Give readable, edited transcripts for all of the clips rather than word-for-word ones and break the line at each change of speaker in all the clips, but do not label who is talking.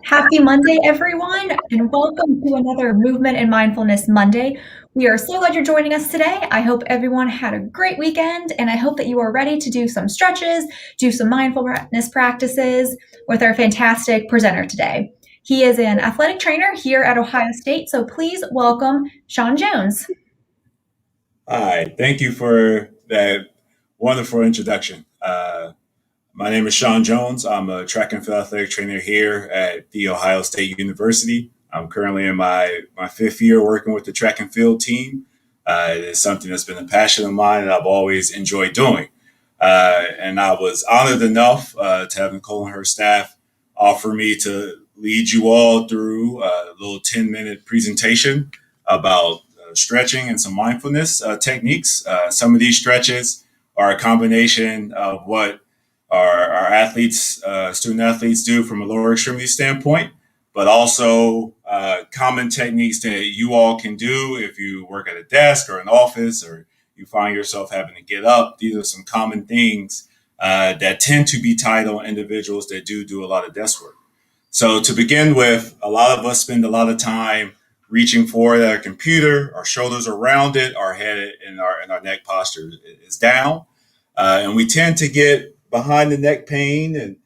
Happy Monday, everyone, and welcome to another Movement and Mindfulness Monday. We are so glad you're joining us today. I hope everyone had a great weekend, and I hope that you are ready to do some stretches, do some mindfulness practices with our fantastic presenter today. He is an athletic trainer here at Ohio State, so please welcome Sean Jones.
Hi, thank you for that wonderful introduction. My name is Sean Jones. I'm a track and field athletic trainer here at The Ohio State University. I'm currently in my fifth year working with the track and field team. It is something that's been a passion of mine that I've always enjoyed doing. And I was honored enough to have Nicole and her staff offer me to lead you all through a little 10-minute presentation about stretching and some mindfulness techniques. Some of these stretches are a combination of what our athletes, student athletes, do from a lower extremity standpoint, but also common techniques that you all can do if you work at a desk or an office or you find yourself having to get up. These are some common things that tend to be tied on individuals that do a lot of desk work. So to begin with, a lot of us spend a lot of time reaching forward at our computer, our shoulders are rounded, our head and our neck posture is down. And we tend to get behind the neck pain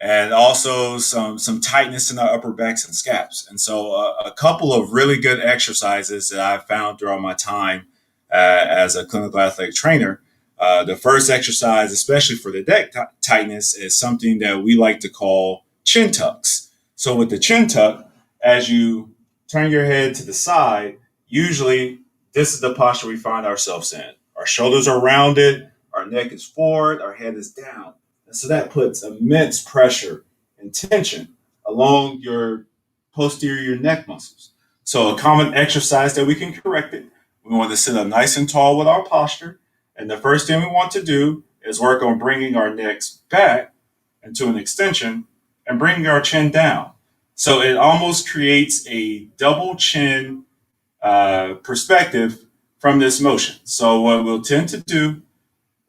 and also some tightness in our upper backs and scaps. And so a couple of really good exercises that I've found throughout my time as a clinical athletic trainer. The first exercise, especially for the neck tightness, is something that we like to call chin tucks. So with the chin tuck, as you turn your head to the side, usually this is the posture we find ourselves in. Our shoulders are rounded, our neck is forward, our head is down. And so that puts immense pressure and tension along your posterior neck muscles. So a common exercise that we can correct it, we want to sit up nice and tall with our posture. And the first thing we want to do is work on bringing our necks back into an extension and bringing our chin down. So it almost creates a double chin perspective from this motion. So what we'll tend to do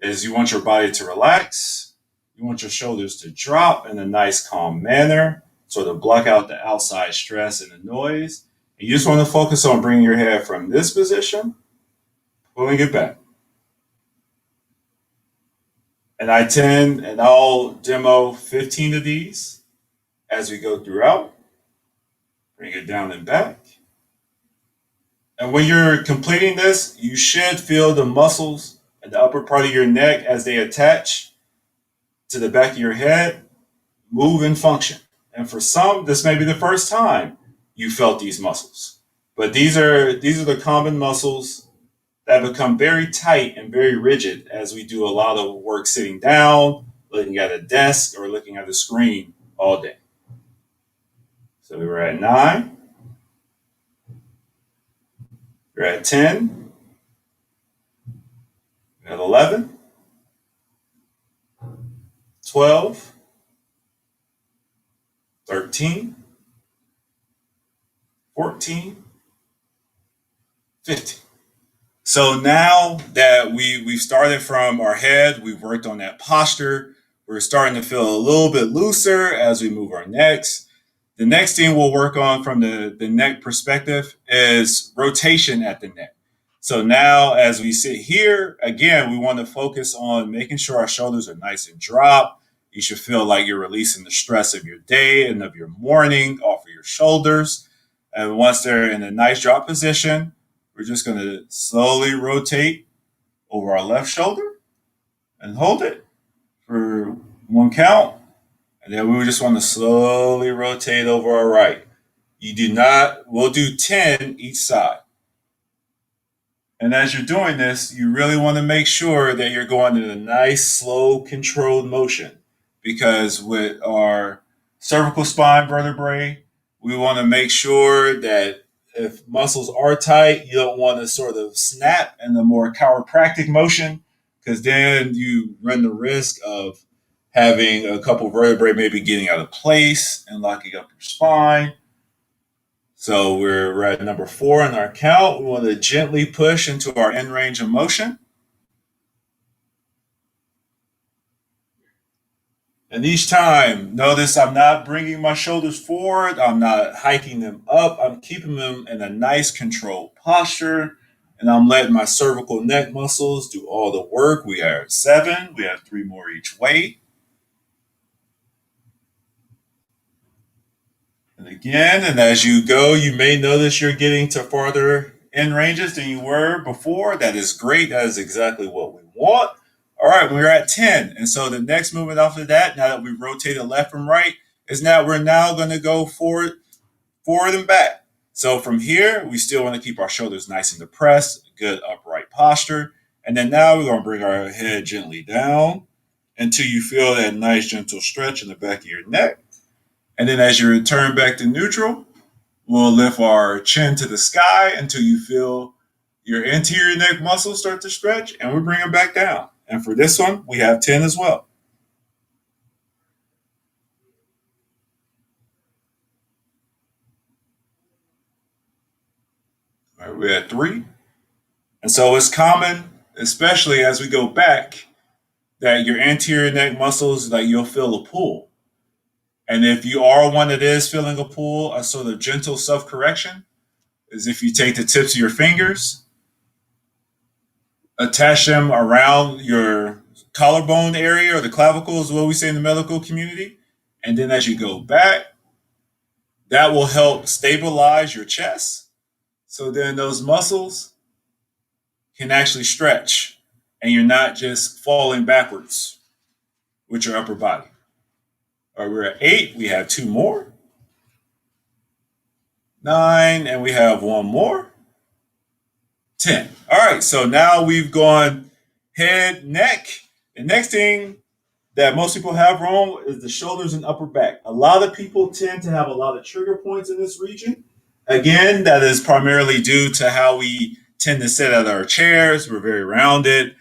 is you want your body to relax. You want your shoulders to drop in a nice, calm manner, sort of block out the outside stress and the noise. And you just want to focus on bringing your head from this position, pulling it back. And I'll demo 15 of these as we go throughout. Bring it down and back. And when you're completing this, you should feel the muscles in the upper part of your neck as they attach to the back of your head move and function. And for some, this may be the first time you felt these muscles. But these are the common muscles that become very tight and very rigid as we do a lot of work sitting down, looking at a desk, or looking at a screen all day. So we were at 9. We're at 10. We're at 11. 12. 13. 14. 15. So now that we've started from our head, we've worked on that posture, we're starting to feel a little bit looser as we move our necks. The next thing we'll work on from the neck perspective is rotation at the neck. So now as we sit here, again, we want to focus on making sure our shoulders are nice and dropped. You should feel like you're releasing the stress of your day and of your morning off of your shoulders. And once they're in a nice drop position, we're just going to slowly rotate over our left shoulder and hold it for one count. And then we just want to slowly rotate over our right. We'll do 10 each side. And as you're doing this, you really want to make sure that you're going in a nice, slow, controlled motion. Because with our cervical spine vertebrae, we want to make sure that if muscles are tight, you don't want to sort of snap in the more chiropractic motion, because then you run the risk of having a couple vertebrae maybe getting out of place and locking up your spine. So we're at number 4 in our count. We want to gently push into our end range of motion. And each time, notice I'm not bringing my shoulders forward. I'm not hiking them up. I'm keeping them in a nice controlled posture. And I'm letting my cervical neck muscles do all the work. We are at 7. We have 3 more each way. And again, and as you go, you may notice you're getting to farther in ranges than you were before. That is great. That is exactly what we want. All right, we're at 10. And so the next movement after that, now that we've rotated left and right, is now we're now going to go forward and back. So from here, we still want to keep our shoulders nice and depressed, good upright posture. And then now we're going to bring our head gently down until you feel that nice gentle stretch in the back of your neck. And then as you return back to neutral, we'll lift our chin to the sky until you feel your anterior neck muscles start to stretch, and we bring them back down. And for this one, we have 10 as well. All right, we're at 3. And so it's common, especially as we go back, that your anterior neck muscles, like you'll feel a pull. And if you are one that is feeling a pull, a sort of gentle self correction is if you take the tips of your fingers, attach them around your collarbone area or the clavicle, is what we say in the medical community. And then as you go back, that will help stabilize your chest. So then those muscles can actually stretch and you're not just falling backwards with your upper body. All right, we're at 8. We have 2 more. 9, and we have 1 more. 10. All right, so now we've gone head, neck. The next thing that most people have wrong is the shoulders and upper back. A lot of people tend to have a lot of trigger points in this region. Again, that is primarily due to how we tend to sit at our chairs. We're very rounded.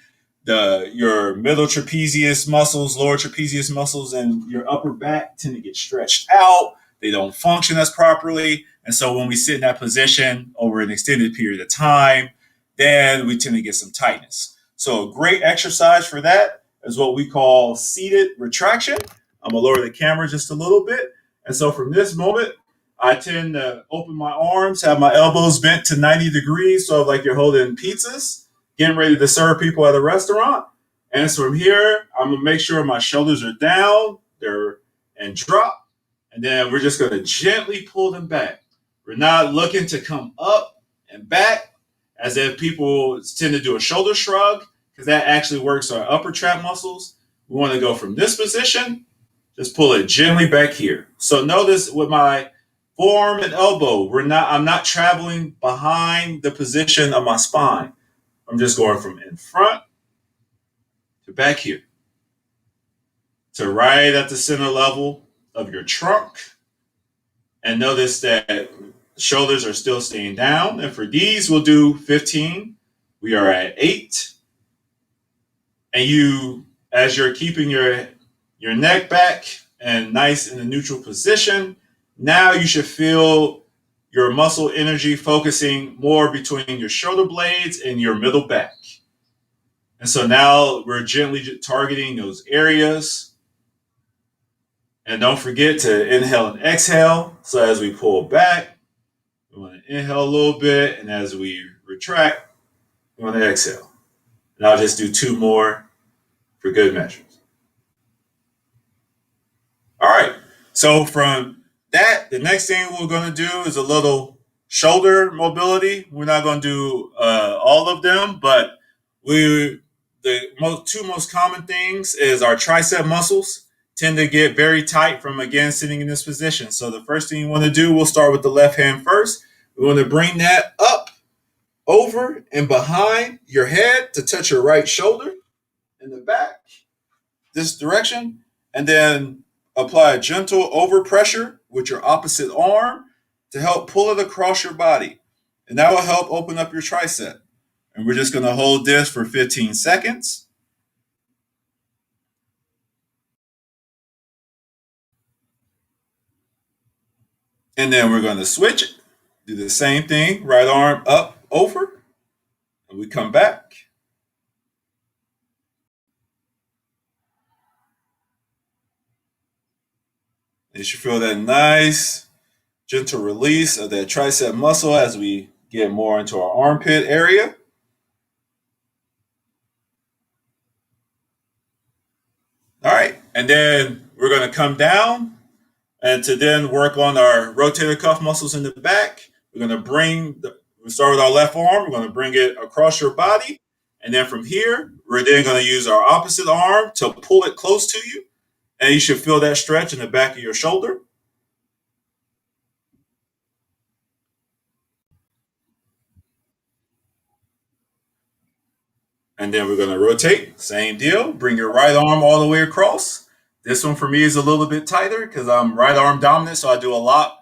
Your middle trapezius muscles, lower trapezius muscles, and your upper back tend to get stretched out. They don't function as properly. And so when we sit in that position over an extended period of time, then we tend to get some tightness. So a great exercise for that is what we call seated retraction. I'm going to lower the camera just a little bit. And so from this moment, I tend to open my arms, have my elbows bent to 90 degrees, so like you're holding pizzas, getting ready to serve people at a restaurant. And so from here, I'm going to make sure my shoulders are down, and drop. And then we're just going to gently pull them back. We're not looking to come up and back as if people tend to do a shoulder shrug, because that actually works our upper trap muscles. We want to go from this position, just pull it gently back here. So notice with my forearm and elbow, I'm not traveling behind the position of my spine. I'm just going from in front to back here to right at the center level of your trunk. And notice that shoulders are still staying down. And for these, we'll do 15. We are at 8. And as you're keeping your neck back and nice in a neutral position, now you should feel your muscle energy focusing more between your shoulder blades and your middle back. And so now we're gently targeting those areas. And don't forget to inhale and exhale. So as we pull back, we want to inhale a little bit. And as we retract, we want to exhale. And I'll just do 2 more for good measures. All right. So from that, the next thing we're going to do is a little shoulder mobility. We're not going to do all of them, but the 2 most common things is our tricep muscles tend to get very tight from, again, sitting in this position. So the first thing you want to do, we'll start with the left hand first. We want to bring that up, over, and behind your head to touch your right shoulder in the back, this direction, and then apply a gentle overpressure with your opposite arm to help pull it across your body. And that will help open up your tricep. And we're just going to hold this for 15 seconds. And then we're going to switch it. Do the same thing, right arm up, over, and we come back. You should feel that nice, gentle release of that tricep muscle as we get more into our armpit area. All right, and then we're going to come down and to then work on our rotator cuff muscles in the back. We're going to we start with our left arm. We're going to bring it across your body. And then from here, we're then going to use our opposite arm to pull it close to you. And you should feel that stretch in the back of your shoulder. And then we're going to rotate. Same deal. Bring your right arm all the way across. This one for me is a little bit tighter because I'm right arm dominant. So I do a lot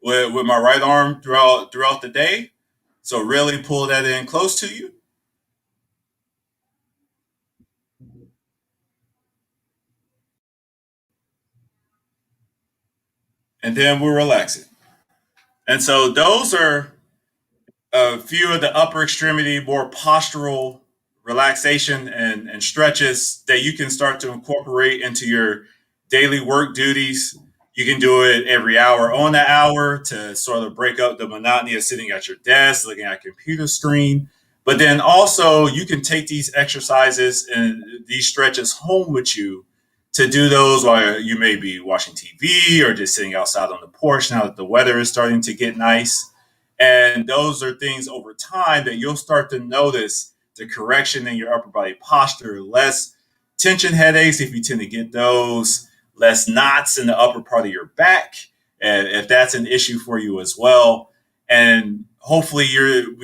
with my right arm throughout the day. So really pull that in close to you. And then we'll relax it. And so those are a few of the upper extremity, more postural relaxation and stretches that you can start to incorporate into your daily work duties. You can do it every hour on the hour to sort of break up the monotony of sitting at your desk, looking at a computer screen. But then also, you can take these exercises and these stretches home with you to do those while you may be watching TV or just sitting outside on the porch now that the weather is starting to get nice. And those are things over time that you'll start to notice the correction in your upper body posture, less tension headaches if you tend to get those, less knots in the upper part of your back, and if that's an issue for you as well. And hopefully you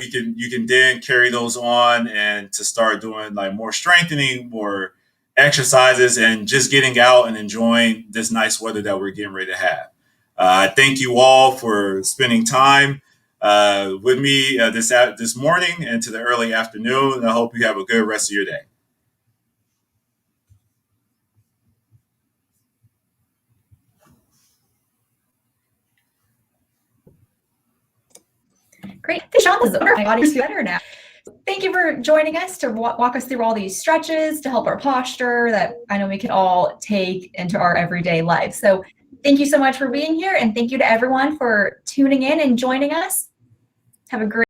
can then carry those on and to start doing like more strengthening, more exercises, and just getting out and enjoying this nice weather that we're getting ready to have. I thank you all for spending time with me this morning and to the early afternoon. And I hope you have a good rest of your day.
Great. Sean, this is wonderful. My body's better now. Thank you for joining us to walk us through all these stretches to help our posture that I know we can all take into our everyday life. So thank you so much for being here. And thank you to everyone for tuning in and joining us. Have a great